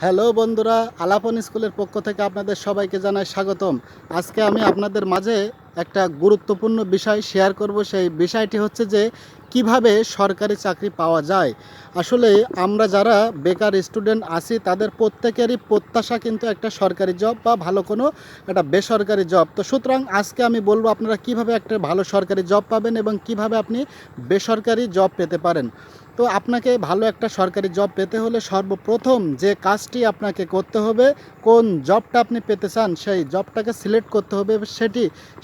Hello বন্ধুরা, আলাপন স্কুলের পক্ষ থেকে আপনাদের সবাইকে জানাই স্বাগতম। আজকে আমি আপনাদের মাঝে একটা গুরুত্বপূর্ণ বিষয় শেয়ার করব। সেই বিষয়টি হচ্ছে যে কিভাবে সরকারি চাকরি পাওয়া যায়। আসলে আমরা যারা বেকার স্টুডেন্ট আছি তাদের প্রত্যেকেরই প্রত্যাশা কিন্তু একটা সরকারি জব বা ভালো কোনো একটা বেসরকারি জব। তো সুতরাং আজকে আমি বলবো আপনারা কিভাবে একটা ভালো সরকারি জব পাবেন এবং কিভাবে আপনি বেসরকারি জব পেতে পারেন। তো আপনাকে ভালো একটা সরকারি জব পেতে হলে সর্বপ্রথম যে কাজটি আপনাকে করতে হবে, কোন জবটা আপনি পেতে চান সেই জবটাকে সিলেক্ট করতে হবে।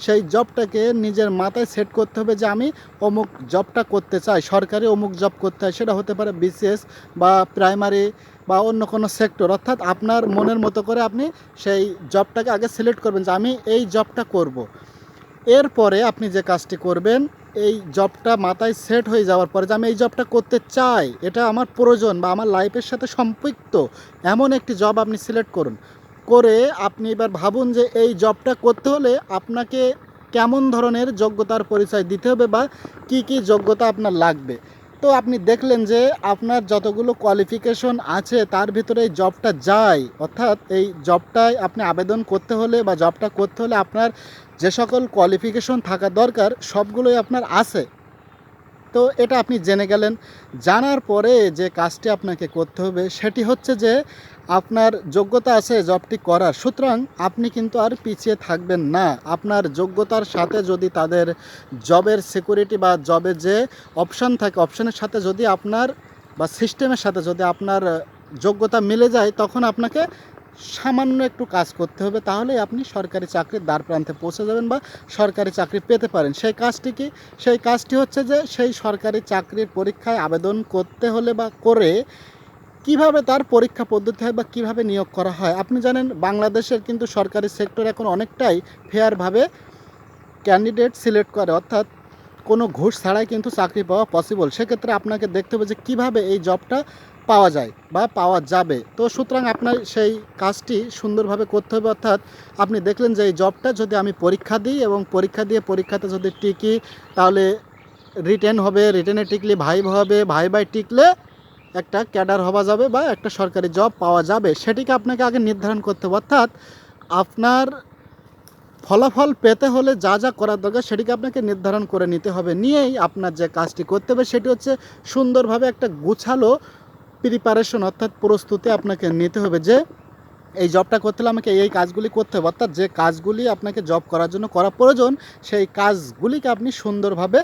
সেই জবটাকে নিজের মাথায় সেট করতে হবে যে আমি অমুক জবটা করতে চাই, সরকারি অমুক জব করতে হয়। সেটা হতে পারে বিসিএস বা প্রাইমারি বা অন্য কোনো সেক্টর, অর্থাৎ আপনার মনের মতো করে আপনি সেই জবটাকে আগে সিলেক্ট করবেন যে আমি এই জবটা করব। এরপরে আপনি যে কাজটি করবেন, এই জবটা মাথায় সেট হয়ে যাওয়ার পরে যে আমি এই জবটা করতে চাই, এটা আমার প্রয়োজন বা আমার লাইফের সাথে সম্পৃক্ত, এমন একটি জব আপনি সিলেক্ট করুন। করে আপনি এবার ভাবুন যে এই জবটা করতে হলে আপনাকে কেমন ধরনের যোগ্যতার পরিচয় দিতে হবে বা কি কি যোগ্যতা আপনার লাগবে। তো আপনি দেখলেন যে আপনার যতগুলো কোয়ালিফিকেশন আছে তার ভিতরে এই জবটা যায়, অর্থাৎ এই জবটায় আপনি আবেদন করতে হলে বা জবটা করতে হলে আপনার যে সকল কোয়ালিফিকেশন থাকা দরকার সবগুলোই আপনার আছে। তো এটা আপনি জেনে গেলেন। জানার পরে যে কাজটি আপনাকে করতে হবে সেটি হচ্ছে যে আপনার যোগ্যতা আছে জবটি করার, সুতরাং আপনি কিন্তু আর পিছিয়ে থাকবেন না। আপনার যোগ্যতার সাথে যদি তাদের জবের সিকিউরিটি বা জবের যে অপশান থাকে, অপশানের সাথে যদি আপনার বা সিস্টেমের সাথে যদি আপনার যোগ্যতা মিলে যায়, তখন আপনাকে সামান্য একটু কাজ করতে হবে, তাহলেই আপনি সরকারি চাকরির দ্বার প্রান্তে পৌঁছে যাবেন বা সরকারি চাকরি পেতে পারেন। সেই কাজটি কি? সেই কাজটি হচ্ছে যে সেই সরকারি চাকরির পরীক্ষায় আবেদন করতে হলে বা করে কিভাবে তার পরীক্ষা পদ্ধতি হয় বা কিভাবে নিয়োগ করা হয়। আপনি জানেন বাংলাদেশের কিন্তু সরকারি সেক্টর এখন অনেকটাই ফেয়ারভাবে ক্যান্ডিডেট সিলেক্ট করে, অর্থাৎ কোনো ঘুষ ছাড়াই কিন্তু চাকরি পাওয়া পসিবল। সেক্ষেত্রে আপনাকে দেখতে হবে যে কীভাবে এই জবটা পাওয়া যায় বা পাওয়া যাবে। তো সুতরাং আপনার সেই কাজটি সুন্দরভাবে করতে হবে, অর্থাৎ আপনি দেখলেন যে এই জবটা যদি আমি পরীক্ষা দিই এবং পরীক্ষা দিয়ে পরীক্ষাতে যদি টিকি তাহলে রিটেন হবে, রিটেনে টিকলে ভাইভা হবে, ভাইভায় টিকলে একটা ক্যাডার হওয়া যাবে বা একটা সরকারি জব পাওয়া যাবে। সেটিকে আপনাকে আগে নির্ধারণ করতে হবে, অর্থাৎ আপনার ফলাফল পেতে হলে যা যা করার দরকার সেটিকে আপনাকে নির্ধারণ করে নিতে হবে। নিয়েই আপনার যে কাজটি করতে হবে সেটি হচ্ছে সুন্দরভাবে একটা গুছালো প্রিপারেশন, অর্থাৎ প্রস্তুতি আপনাকে নিতে হবে যে এই জবটা করতে হলে আমাকে এই কাজগুলি করতে হবে, অর্থাৎ যে কাজগুলি আপনাকে জব করার জন্য করা প্রয়োজন সেই কাজগুলিকে আপনি সুন্দরভাবে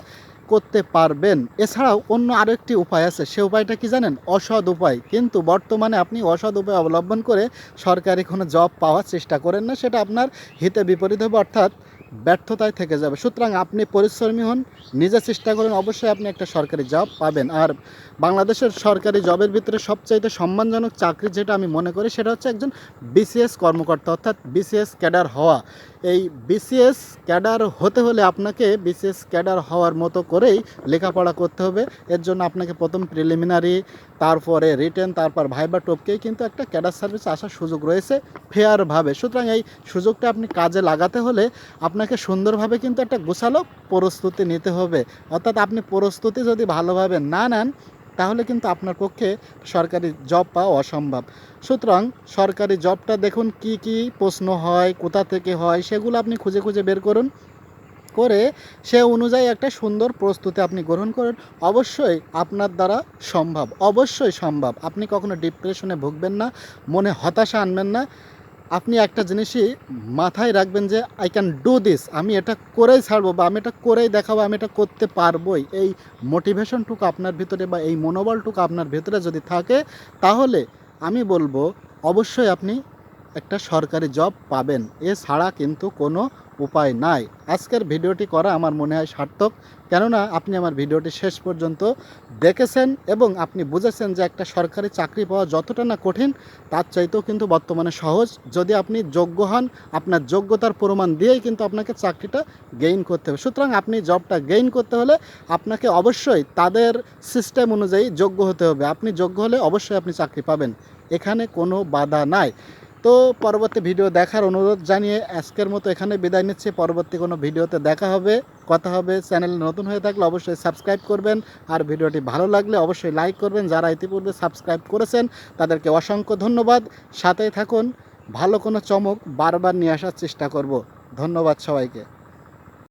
করতে পারবেন। এছাড়াও অন্য আরও একটি উপায় আছে, সে উপায়টা কি জানেন? অসৎ উপায়। কিন্তু বর্তমানে আপনি অসৎ উপায় অবলম্বন করে সরকারি কোনো জব পাওয়ার চেষ্টা করেন না, সেটা আপনার হিতে বিপরীত হবে, অর্থাৎ ব্যর্থতায় থেকে যাবে। সুতরাং আপনি পরিশ্রমী হন, নিজে চেষ্টা করেন, অবশ্যই আপনি একটা সরকারি জব পাবেন। আর বাংলাদেশের সরকারি জবের ভিতরে সবচাইতে সম্মানজনক চাকরি যেটা আমি মনে করি সেটা হচ্ছে একজন বিসিএস কর্মকর্তা, অর্থাৎ বিসিএস ক্যাডার হওয়া। এই বিসিএস ক্যাডার হতে হলে আপনাকে বিসিএস ক্যাডার হওয়ার মতো করেই লেখাপড়া করতে হবে। এর জন্য আপনাকে প্রথম প্রিলিমিনারি, তারপরে রিটেন, তারপর ভাইবা টপকেই কিন্তু একটা ক্যাডার সার্ভিসে আসার সুযোগ রয়েছে ফেয়ারভাবে। সুতরাং এই সুযোগটা আপনি কাজে লাগাতে হলে আপনাকে সুন্দরভাবে কিন্তু একটা গোছালো প্রস্তুতি নিতে হবে, অর্থাৎ আপনি প্রস্তুতি যদি ভালোভাবে না নেন তাহলে কিন্তু আপনার পক্ষে সরকারি জব পাওয়া অসম্ভব। সুতরাং সরকারি জবটা দেখুন কি কি প্রশ্ন হয়, কোথা থেকে হয়, সেগুলো আপনি খুঁজে খুঁজে বের করুন, করে সে অনুযায়ী একটা সুন্দর প্রস্তুতি আপনি গ্রহণ করুন। অবশ্যই আপনার দ্বারা সম্ভব, অবশ্যই সম্ভব। আপনি কখনো ডিপ্রেশনে ভুগবেন না, মনে হতাশা আনবেন না। আপনি একটা জিনিসই মাথায় রাখবেন যে আই ক্যান ডু দিস, আমি এটা করেই ছাড়বো বা আমি এটা করেই দেখাবো, আমি এটা করতে পারবোই। এই মোটিভেশনটুকু আপনার ভিতরে বা এই মনোবলটুকু আপনার ভিতরে যদি থাকে তাহলে আমি বলবো অবশ্যই আপনি একটা সরকারি জব পাবেন। এছাড়া কিন্তু কোনো উপায় নাই। আজকের ভিডিওটি করা আমার মনে হয় সার্থক, কেননা আপনি আমার ভিডিওটি শেষ পর্যন্ত দেখেছেন এবং আপনি বুঝেছেন যে একটা সরকারি চাকরি পাওয়া যতটা না কঠিন তার চাইতেও কিন্তু বর্তমানে সহজ, যদি আপনি যোগ্য হন। আপনার যোগ্যতার প্রমাণ দিয়েই কিন্তু আপনাকে চাকরিটা গেইন করতে হবে। সুতরাং আপনি জবটা গেইন করতে হলে আপনাকে অবশ্যই তাদের সিস্টেম অনুযায়ী যোগ্য হতে হবে। আপনি যোগ্য হলে অবশ্যই আপনি চাকরি পাবেন, এখানে কোনো বাধা নাই। তো পরবর্তী ভিডিও দেখার অনুরোধ জানিয়ে আজকের মতো এখানে বিদায় নিচ্ছি। পরবর্তী কোনো ভিডিওতে দেখা হবে। কথা হবে। চ্যানেলে নতুন হয়ে থাকলে অবশ্যই সাবস্ক্রাইব করবেন, আর ভিডিওটি ভালো লাগলে অবশ্যই লাইক করবেন। যারা ইতিপূর্বে সাবস্ক্রাইব করেছেন তাদেরকে অসংখ্য ধন্যবাদ। সাথেই থাকুন, ভালো কোনো চমক বারবার নিয়ে আসার চেষ্টা করব। ধন্যবাদ সবাইকে।